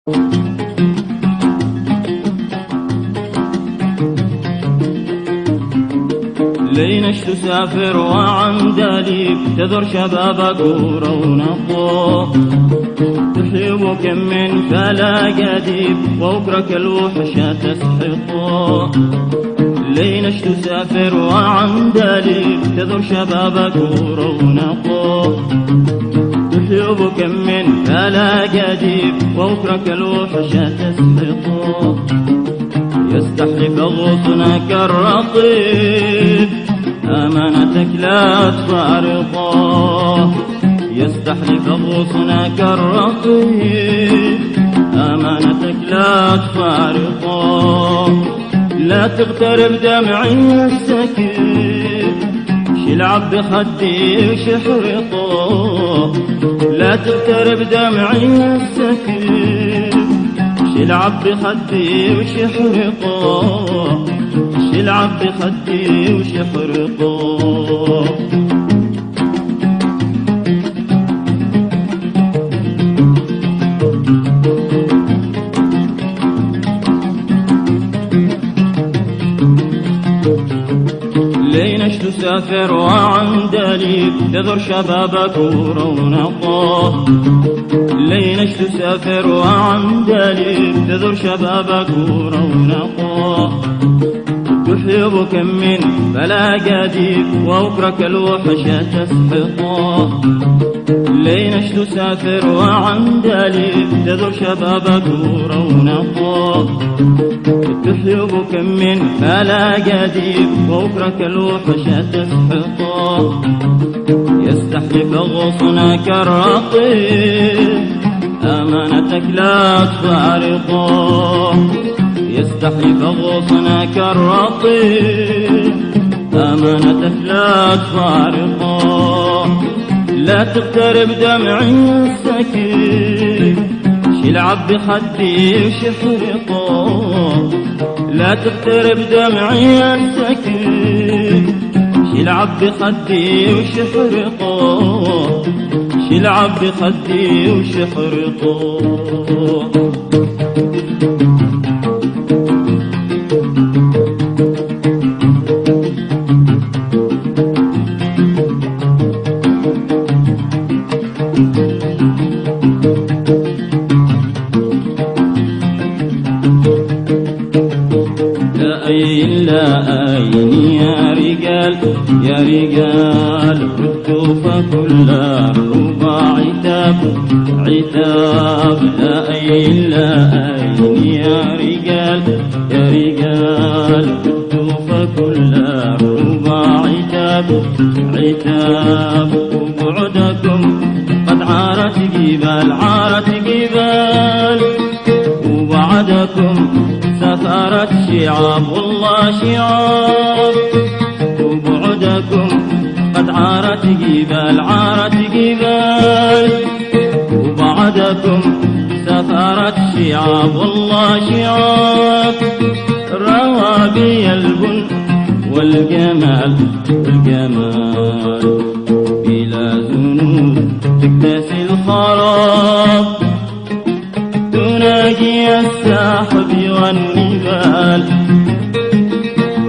لينش تسافر وعن داليب تذر شبابك ورونقه تحيب كم من فلا قديب وأكرك الوحشة تسحقه. لينش تسافر وعن داليب تذر شبابك ورونقه تحيب كم من فلا قديب وأكرك الوحشة تسحقه. يستحلف غصنك الرقيب أمانتك لا تفارقه. يستحلف غصنك الرقيب أمانتك لا تفارقه. لا تغترب دمعي السكيب شلعب بخدي وشحرقه. لا تغترب دمعي السكيب شلعب بخدي وشحرقه. شلعب بخدي وشحرقه. لينش تسافر وعن داليب تذر شبابك ورونقه. لينش تسافر وعن داليب تذر شبابك ورونقه تحيب كم من بلا قديب وأكرك الوحشة تسحقه. لينش تسافر وعن داليب تذر شبابك ورونقه تحيب كم من بلا قديب وأكرك الوحشة تسحقه. يستحلف غصنك الرقيب أمانتك لا تفارقه. يستحلف غصنك الرقيب أمانتك لا تفارقه. لا تغترب دمعي السكيب شلعب بخدي وشحرقه. لا تغترب دمعي السكيب شلعب بخدي وشحرقه. شلعب بخدي وشحرقه. لا أين يا رجال يا رجال ردوا فكل ربع عتاب عتاب. لا أين يا رجال يا رجال ردوا فكل ربع عتاب عتاب. وبعدكم قد عارت جبال عارت جبال. وبعدكم سفرت شعاب والله شعاب. وبعدكم قد عارت جبال عارت جبال. وبعدكم سفرت شعاب والله شعاب. روى بي البن والجمال والجمال بلا ذنوب تكتسي الخراب. تناجي السحب والنبال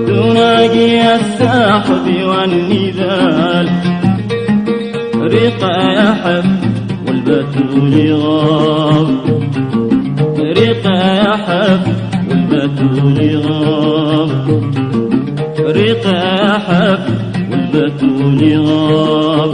تناجي السحب والنبال. رقا يحف والبتول غاب. رقا يحف والبتول غاب. رقا يحف والبتول غاب.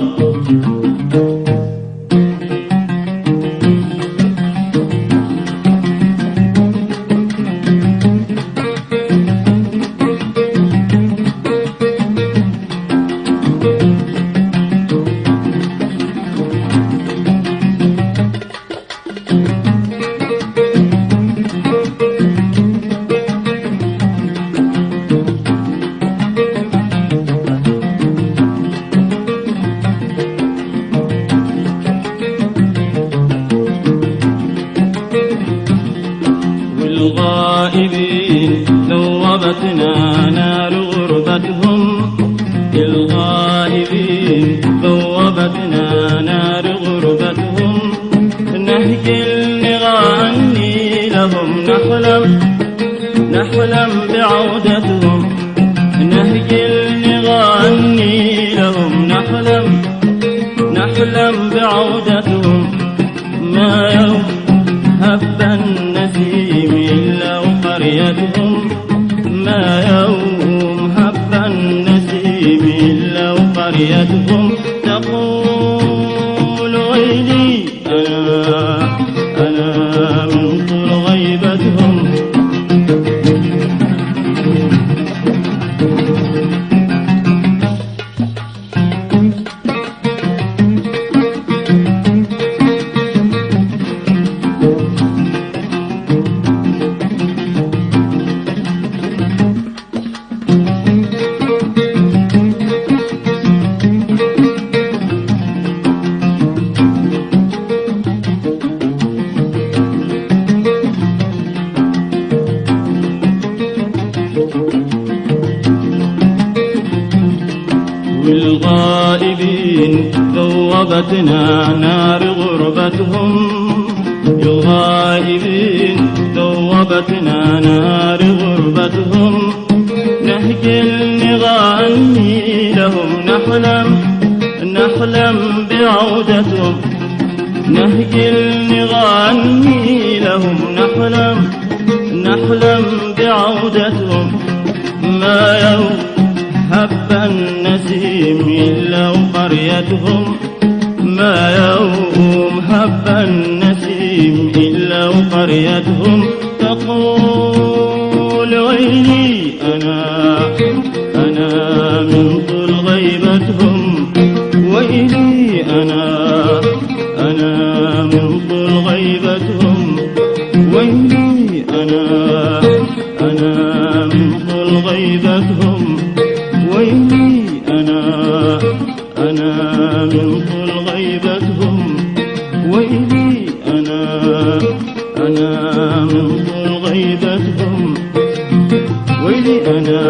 الغائبين ذوبتنا نار غربتهم. الغائبين ذوبتنا نار غربتهم. نهجي نغني لهم نحلم بعودتهم، نهجل نغني لهم نحلم بعودتهم. ما يوم هب النسيم إلا وقريتهم، ما يوم هب النسيم إلا وقريتهم. تقول ويلي أنا من طول غيبتهم. والغائبين ذوبتنا نار غربتهم، الغائبين ذوبتنا نار غربتهم. نهجل نغني لهم نحلم بعودتهم، نهجل نغني لهم نحلم بعودتهم. ما يوم هب النسيم إلا وقريتهم، ما يوم هب النسيم إلا وقريتهم. تقول ويلي أنا من طول غيبتهم، ويلي أنا من طول غيبتهم، ويلي أنا من طول غيبتهم، ويلي أنا من طول غيبتهم، ويلي أنا من طول غيبتهم، ويلي أنا